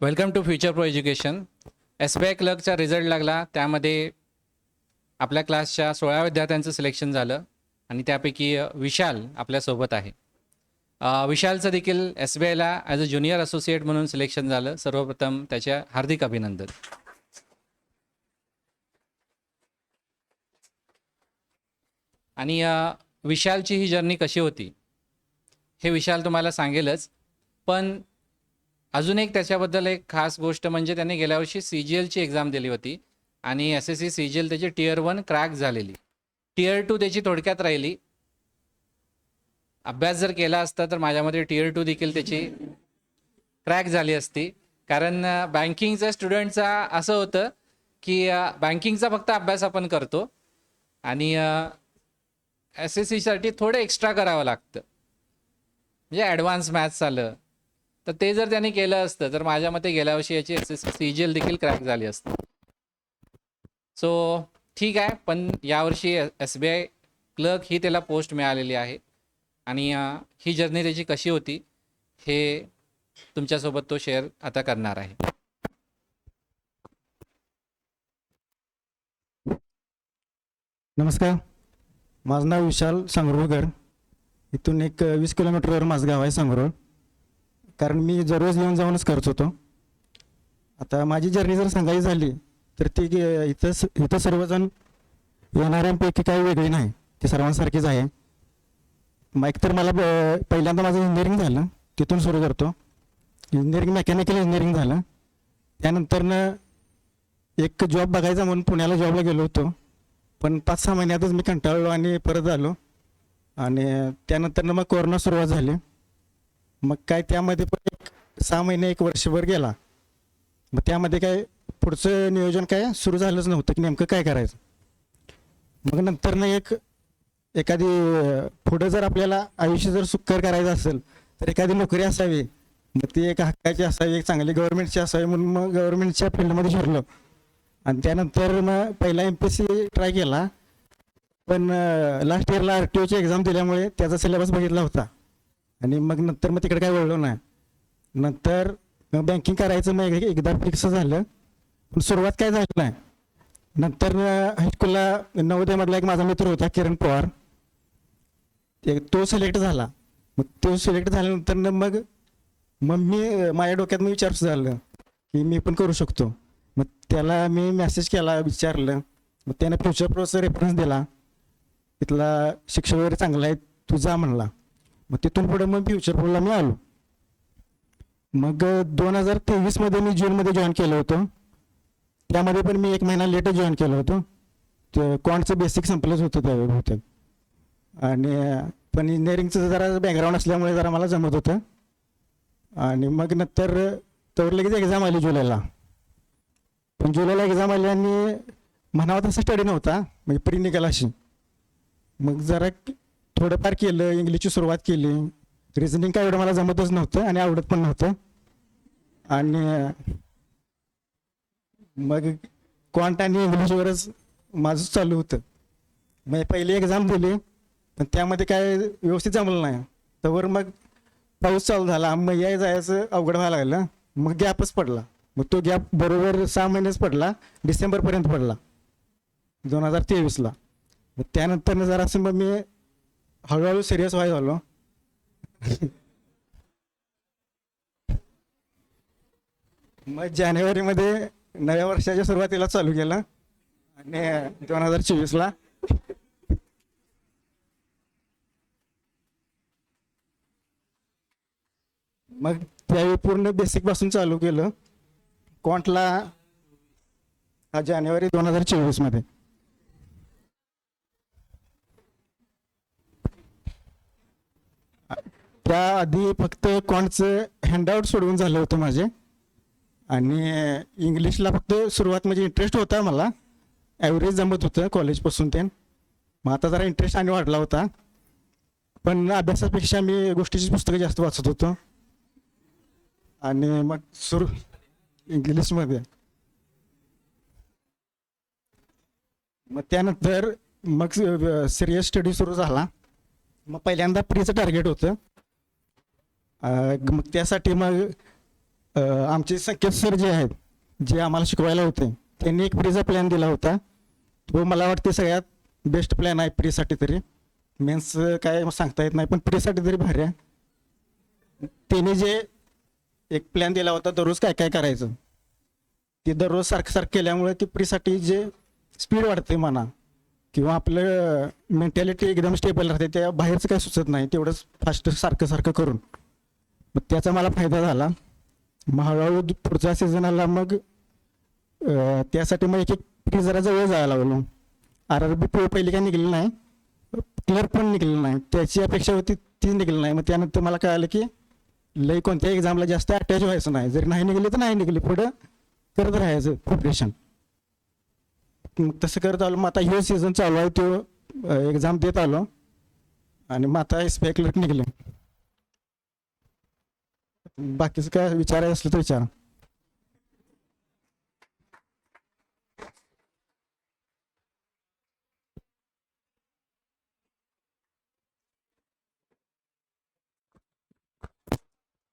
Welcome to future pro education. SBI क्लर्कचा result लागला. त्यामध्ये आपल्या क्लासच्या 16 विद्यार्थ्यांचं सिलेक्शन झालं आणि त्यापैकी विशाल आपल्यासोबत आहे. विशालचं देखील SBIला ॲज अ ज्युनियर असोसिएट म्हणून सिलेक्शन झालं. सर्वप्रथम त्याच्या हार्दिक अभिनंदन. आणि विशालची ही जर्नी कशी होती हे विशाल तुम्हाला सांगेलच, पण अजून एक त्याच्याबद्दल एक खास गोष्ट म्हणजे त्याने गेल्या वर्षी CGLची एक्झाम दिली होती आणि SSC CGL त्याची Tier 1 क्रॅक झालेली. Tier 2 त्याची थोडक्यात राहिली. अभ्यास जर केला असता तर माझ्या मते Tier 2 देखील त्याची क्रॅक झाली असती. कारण बँकिंगच्या स्टुडंटचा असं होतं की बँकिंगचा फक्त अभ्यास आपण करतो आणि SSCसाठी थोडं एक्स्ट्रा करावं लागतं, म्हणजे ॲडव्हान्स मॅथ्स आलं तर ते जर त्याने केलं असतं तर माझ्या मते गेल्या वर्षी याची SSC CGL देखील क्रॅक झाली असती. सो ठीक आहे, पण यावर्षी SBI क्लर्क ही त्याला पोस्ट मिळालेली आहे आणि ही जर्नी त्याची कशी होती हे तुमच्यासोबत तो शेअर आता करणार आहे. नमस्कार, माझं नाव विशाल सांगरोळकर. इथून एक 20 किलोमीटरवर माझं गाव आहे सांगरोळ. कारण मी दररोज येऊन जाऊनच करत होतो. आता माझी जर्नी जर सांगायची झाली तर ती इथं सर्वजण येणाऱ्यांपैकी काही वेगळी नाही, ती सर्वांसारखीच आहे. मग एकतर मला पहिल्यांदा माझं इंजिनिअरिंग झालं, तिथून सुरू करतो. इंजिनिअरिंग मेकॅनिकल इंजिनिअरिंग झालं. त्यानंतरनं एक जॉब बघायचा म्हणून पुण्याला जॉबला गेलो होतो, पण 5-6 महिन्यातच मी कंटाळलो आणि परत आलो. आणि त्यानंतरनं मग कोरोना सुरुवात झाली. मग काय त्यामध्ये पण 6 महिने 1 वर्षभर गेला. मग त्यामध्ये काय पुढचं नियोजन काय सुरू झालंच नव्हतं की नेमकं काय करायचं. मग नंतरनं एखादी पुढं जर आपल्याला आयुष्य जर सुखकर करायचं असेल तर एखादी नोकरी असावी, मग ती एक हक्काची असावी, एक चांगली गव्हर्नमेंटची असावी, म्हणून मग गव्हर्नमेंटच्या फील्डमध्ये शिरलो. आणि त्यानंतर मग पहिला MPSC ट्राय केला, पण लास्ट इयरला RTOची एक्झाम दिल्यामुळे त्याचा सिलेबस बघितला होता आणि मग नंतर मग तिकडे काय वळलो नाही. नंतर मग बँकिंग करायचं मग एकदा फिक्स झालं, पण सुरुवात काय झाली नाही. नंतर हायस्कूलला नवोदयमधला एक माझा मित्र होता किरण पवार, तो सिलेक्ट झाला. मग तो सिलेक्ट झाल्यानंतर मग मी माझ्या डोक्यात मी विचार झालं की मी पण करू शकतो. मग त्याला मी मेसेज केला, विचारलं. मग त्याने फ्युचर प्रोचा रेफरन्स दिला, तिथला शिक्षक वगैरे चांगला आहे, तू जा म्हणला. मग तिथून पुढे मग फ्युचर प्रोला मी आलो. मग 2023मध्ये मी जूनमध्ये जॉईन केलं होतं. त्यामध्ये पण मी 1 महिना लेटच जॉईन केलं होतं. ते क्वांटचं बेसिक संपलंच होतं त्यावेळी बहुतेक. आणि पण इंजिनिअरिंगचं जरा बॅकग्राऊंड असल्यामुळे जरा मला जमत होतं. आणि मग नंतर तर लगेच एक्झाम आली जुलैला. पण जुलैला एक्झाम आली आणि म्हणावा तसा स्टडी नव्हता, म्हणजे प्री निघाला अशी. मग जरा थोडंफार केलं, इंग्लिशची सुरुवात केली. रिझनिंग काय एवढं मला जमतच नव्हतं आणि आवडत पण नव्हतं. आणि मग क्वांट आणि इंग्लिशवरच माझं चालू होतं. मग पहिली एक्झाम दिली, पण त्यामध्ये काय व्यवस्थित जमलं नाही. तर मग पाऊस चालू झाला, मग जायचं अवघड व्हायला लागलं. मग गॅपच पडला. मग तो गॅप बरोबर 6 महिनेच पडला, डिसेंबरपर्यंत पडला 2023ला. मग त्यानंतर जरासं मग मी हळूहळू सिरियस व्हायला झालो. मग जानेवारीमध्ये नव्या वर्षाच्या सुरुवातीला चालू केलं आणि 2024ला मग त्यावेळी पूर्ण बेसिकपासून चालू केलं. क्वांटला जानेवारी 2024मध्ये. त्याआधी फक्त क्वांटचं हँडआउट सोडवून झालं होतं माझे. आणि इंग्लिशला फक्त सुरुवात म्हणजे इंटरेस्ट होता मला, ॲव्हरेज जमत होतं कॉलेजपासून ते. मग आता जरा इंटरेस्ट आणि वाढला होता, पण अभ्यासापेक्षा मी गोष्टीची पुस्तकं जास्त वाचत होतो. आणि मग इंग्लिशमध्ये मग त्यानंतर मग सिरियस स्टडी सुरू झाला. मग पहिल्यांदा प्रीचं टार्गेट होतं. मग त्यासाठी मग आमचे संकेत सर जे आहेत, जे आम्हाला शिकवायला होते, त्यांनी एक प्रीचा प्लॅन दिला होता. तो मला वाटते सगळ्यात बेस्ट प्लॅन आहे प्रीसाठी तरी. मेन्स काय सांगता येत नाही, पण प्रीसाठी तरी भारी आहे. त्यांनी जे एक प्लॅन दिला होता दररोज काय काय करायचं, ते दररोज सारखं केल्यामुळे ती प्रीसाठी जे स्पीड वाढते म्हणा किंवा आपलं मेंटॅलिटी एकदम स्टेबल राहते, त्या बाहेरचं काय सुचत नाही तेवढंच फास्ट सारखं करून. मग त्याचा मला फायदा झाला. मग हळूहळू पुढच्या सीझनला मग त्यासाठी मग एक प्री जरा जवळ जायला लागलो. RRB पहिली काय निघली नाही, क्लर्क पण निघलेलं नाही, त्याची अपेक्षा होती ती निघली नाही. मग त्यानंतर मला कळालं की लई कोणत्याही एक्झामला जास्त अटॅच व्हायचं नाही, जरी नाही निघली तर नाही निघली, पुढं करत राहायचं प्रिपरेशन. मग तसं करत आलो. मग आता ह्यो सीझन चालू आहे, तो एक्झाम देत आलो आणि मग आता SBI क्लर्क निघले. बाकीचं काय विचारायचं असलं तर विचारा.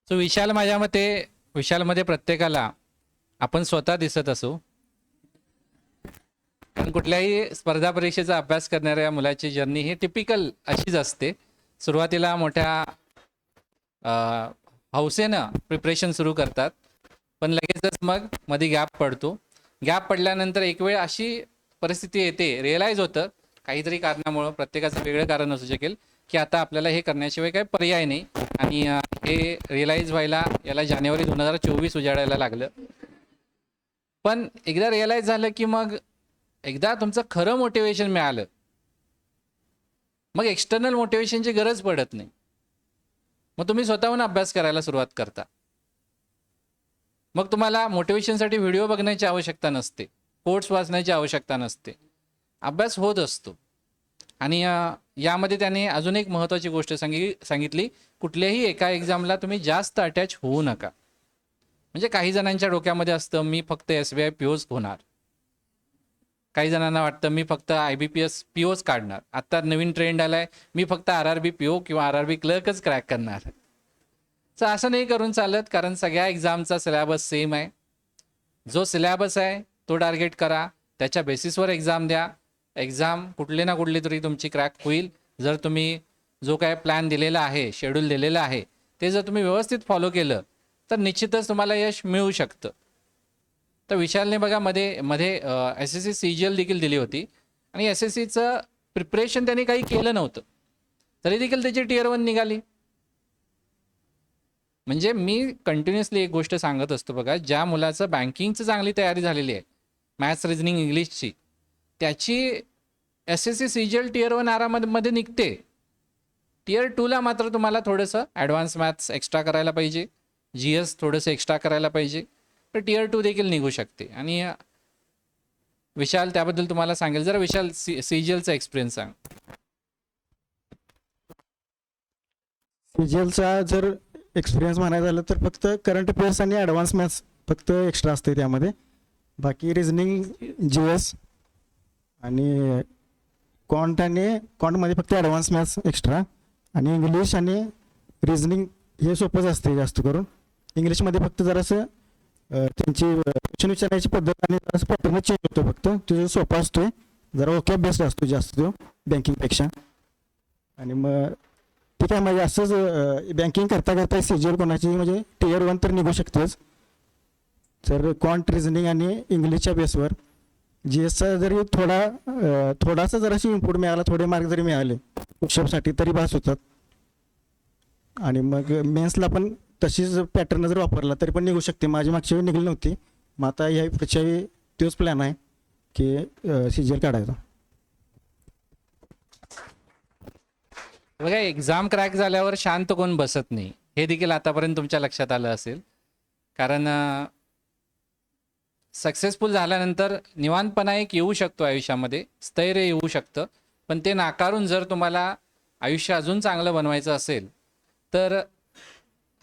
सो विशाल, माझ्या मते विशालमध्ये प्रत्येकाला आपण स्वतः दिसत असू. कारण कुठल्याही स्पर्धा परीक्षेचा अभ्यास करणाऱ्या मुलाची जर्नी ही टिपिकल अशीच असते. सुरुवातीला मोठ्या हौसेनं प्रिपरेशन सुरू करतात, पण लगेचच मग मध्ये गॅप पडतो. गॅप पडल्यानंतर एक वेळ अशी परिस्थिती येते, रिअलाईज होतं काहीतरी कारणामुळं, प्रत्येकाचं वेगळं कारण असू शकेल, की आता आपल्याला हे करण्याशिवाय काही पर्याय नाही. आणि हे रिअलाईज व्हायला याला जानेवारी 2024 उजाडायला लागलं. पण एकदा रिअलाईज झालं की मग एकदा तुमचं खरं मोटिवेशन मिळालं, मग एक्सटर्नल मोटिवेशनची गरज पडत नाही. मग तुम्ही स्वतःहून अभ्यास करायला सुरुवात करता. मग तुम्हाला मोटिवेशनसाठी व्हिडिओ बघण्याची आवश्यकता नसते, कोट्स वाचण्याची आवश्यकता नसते, अभ्यास होत असतो. आणि यामध्ये त्याने अजून एक महत्त्वाची गोष्ट सांगितली, कुठल्याही एका एक्झामला तुम्ही जास्त अटॅच होऊ नका. म्हणजे काही जणांच्या डोक्यामध्ये असतं मी फक्त SBI POच होणार, काही जणांना वाटतं मी फक्त IBPS POच काढणार, आता नवीन ट्रेंड आलाय मी फक्त RRB PO किंवा RRB क्लर्कच क्रॅक करणार. तर असं नाही करून चालत, कारण सगळ्या एक्झामचा सिलेबस सेम आहे. जो सिलेबस आहे तो टार्गेट करा, त्याच्या बेसिसवर एक्झाम द्या. एक्झाम कुठली ना कुठली तरी तुमची क्रॅक होईल, जर तुम्ही जो काय प्लॅन दिलेला आहे, शेड्यूल दिलेला आहे, ते जर तुम्ही व्यवस्थित फॉलो केलं तर निश्चितच तुम्हाला यश मिळू शकतं. तर विशालने बघा मध्ये SSC CGL देखील दिली होती आणि SSCचं प्रिपरेशन त्याने काही केलं नव्हतं, तरी देखील त्याची Tier 1 निघाली. म्हणजे मी कंटिन्युअसली एक गोष्ट सांगत असतो बघा, ज्या मुलाचं बँकिंगचं चांगली तयारी झालेली आहे, मॅथ्स, रिझनिंग, इंग्लिशची, त्याची SSC CGL Tier 1 आरामध्ये निघते. Tier 2ला मात्र तुम्हाला थोडंसं ॲडव्हान्स मॅथ्स एक्स्ट्रा करायला पाहिजे, GS थोडंसं एक्स्ट्रा करायला पाहिजे, तर Tier 2 देखील निघू शकते. आणि विशाल त्याबद्दल तुम्हाला सांगेल. जरा विशाल CGLचा एक्सपिरियन्स सांग. CGLचा जर एक्सपिरियन्स म्हणायचं झालं तर फक्त करंट अफेअर्स आणि ॲडव्हान्स मॅथ्स फक्त एक्स्ट्रा असते त्यामध्ये. बाकी रिझनिंग, GS आणि क्वांटमध्ये फक्त ॲडव्हान्स मॅथ्स एक्स्ट्रा, आणि इंग्लिश आणि रिझनिंग हे सोपंच असते जास्त करून. इंग्लिशमध्ये फक्त जरासं त्यांची क्वेश्चन विचारायची पद्धत आणि जरासं पॅटर्न चेंज होतो, फक्त तो सोपा असतो, जरा ओके बेस्ट असतो जास्त तो बँकिंगपेक्षा. आणि मग ठीक आहे, म्हणजे असंच बँकिंग करता करता CGL कोणाची म्हणजे Tier 1 तर निघू शकतेच. तर रिझनिंग आणि इंग्लिशच्या बेसवर GSचा जरी थोडासा जराशी इम्प्रूव्ह मिळाला, थोडे मार्क जरी मिळाले पुशअपसाठी तरी पास होतात. आणि मग मेन्सला पण तशीच पॅटर्न जर वापरला तरी पण निघू शकते. माझी मागच्या वेळी निघली नव्हती, मग आता या पुढच्या वेळी तोच प्लॅन आहे की CGL काढायचा. बघा, एक्झाम क्रॅक झाल्यावर शांत कोण बसत नाही, हे देखील आतापर्यंत तुमच्या लक्षात आलं असेल. कारण सक्सेसफुल झाल्यानंतर निवांतपणा एक येऊ शकतो आयुष्यामध्ये, स्थैर्य येऊ शकतं. पण ते नाकारून जर तुम्हाला आयुष्य अजून चांगलं बनवायचं असेल तर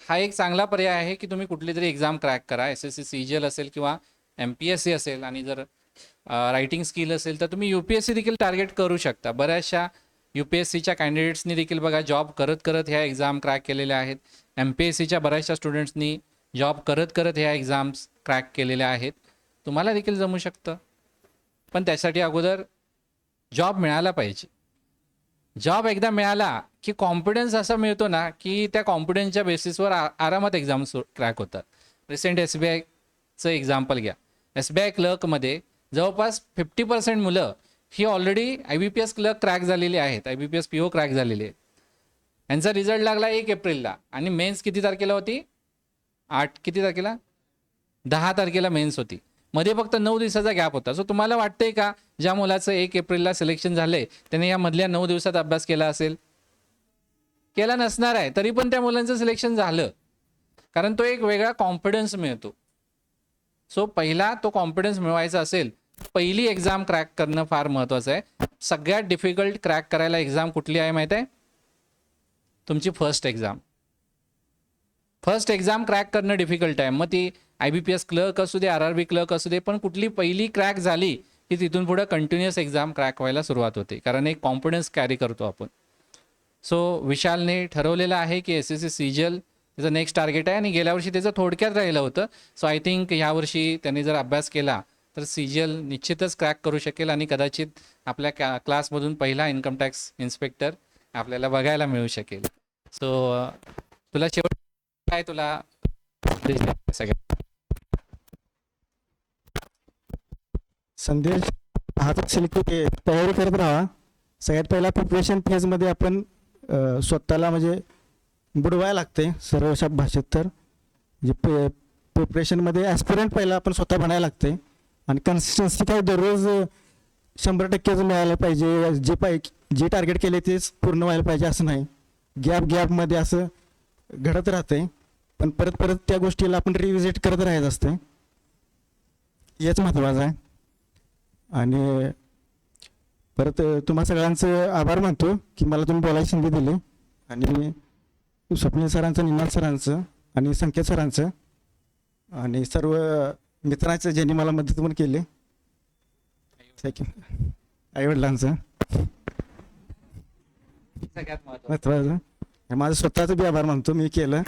हा एक चांगला पर्याय आहे की तुम्ही कुठली तरी एक्झाम क्रॅक करा. SSC CGL असेल किंवा MPSC असेल, आणि जर रायटिंग स्किल असेल तर तुम्ही UPSC देखील टार्गेट करू शकता. बऱ्याचशा UPSCच्या कॅन्डिडेट्सनी देखील बघा जॉब करत करत ह्या एक्झाम क्रॅक केलेल्या आहेत. MPSCच्या बऱ्याचशा स्टुडंट्सनी जॉब करत करत ह्या एक्झाम्स क्रॅक केलेल्या आहेत, तुम्हाला देखील जमू शकतं. पण त्यासाठी अगोदर जॉब मिळाला पाहिजे. जॉब एकदा मिळाला की कॉन्फिडन्स असा मिळतो ना की त्या कॉन्फिडन्सच्या बेसिसवर आरामात एक्झाम्स क्रॅक होतात. रिसेंट SBIचं एक्झाम्पल घ्या. SBI क्लर्कमध्ये जवळपास 50% मुलं ही ऑलरेडी IBPS क्लर्क क्रॅक झालेली आहेत, IBPS PO क्रॅक झालेली आहेत. यांचा रिझल्ट लागला 1 एप्रिलला आणि मेन्स किती तारखेला होती? किती तारखेला? 10 तारखेला मेन्स होती. मध्ये फक्त 9 दिवसाचा गॅप होता. सो तुम्हाला वाटतंय का ज्या मुलाचं 1 एप्रिलला सिलेक्शन झालंय त्याने या मधल्या 9 दिवसात अभ्यास केला असेल? केला नसणार आहे. तरी पण त्या मुलांचं सिलेक्शन झालं, कारण तो एक वेगळा कॉन्फिडन्स मिळतो. सो पहिला तो कॉन्फिडन्स मिळवायचा असेल, पहिली एक्झाम क्रॅक करणं फार महत्त्वाचं आहे. सगळ्यात डिफिकल्ट क्रॅक करायला एक्झाम कुठली आहे माहीत आहे? तुमची first exam. First exam crack करणं डिफिकल्ट आहे. मग ती IBPS क्लर्क असू दे, RRB क्लर्क असू दे, पण कुठली पहिली क्रॅक झाली की तिथून पुढे कंटिन्युअस एक्झाम क्रॅक व्हायला सुरुवात होते, कारण एक कॉन्फिडन्स कॅरी करतो आपण. सो विशालने ठरवलेलं आहे की SSC CGL त्याचं नेक्स्ट टार्गेट आहे आणि गेल्या वर्षी त्याचं थोडक्यात राहिलं होतं. सो आय थिंक ह्यावर्षी त्यांनी जर अभ्यास केला तर CGL निश्चितच क्रॅक करू शकेल आणि कदाचित आपल्या क्लासमधून पहिला इन्कम टॅक्स इन्स्पेक्टर आपल्याला बघायला मिळू शकेल. सो तुला शेवट काय तुला सगळ्यात संदेश हाच असेल की तयारी करत राहा. सगळ्यात पहिला प्रिपरेशन फेजमध्ये आपण स्वतःला म्हणजे बुडवायला लागते सर्व भाषेत. तर म्हणजे प्रिपरेशनमध्ये ॲस्पिरंट पहिला आपण स्वतः बनायला लागते आणि कन्सिस्टन्सी काय दररोज 100% मिळायला पाहिजे. जे टार्गेट केले तेच पूर्ण व्हायला पाहिजे असं नाही. गॅपमध्ये असं घडत राहते, पण परत परत त्या गोष्टीला आपण रिव्हिजिट करत राहायचं असते. हेच महत्त्वाचं आहे. आणि परत तुम्हा सगळ्यांचं आभार मानतो की मला तुम्ही बोलायची संधी दिली, आणि स्वप्नील सरांचं, निनाद सरांचं आणि संकेत सरांचं आणि सर्व मित्रांचं ज्यांनी मला मदत पण केली, आईवडिलांचं सगळ्यात महत्त्वाचं. महत्त्वाचं. माझं स्वतःचं बी आभार मानतो, मी केलं.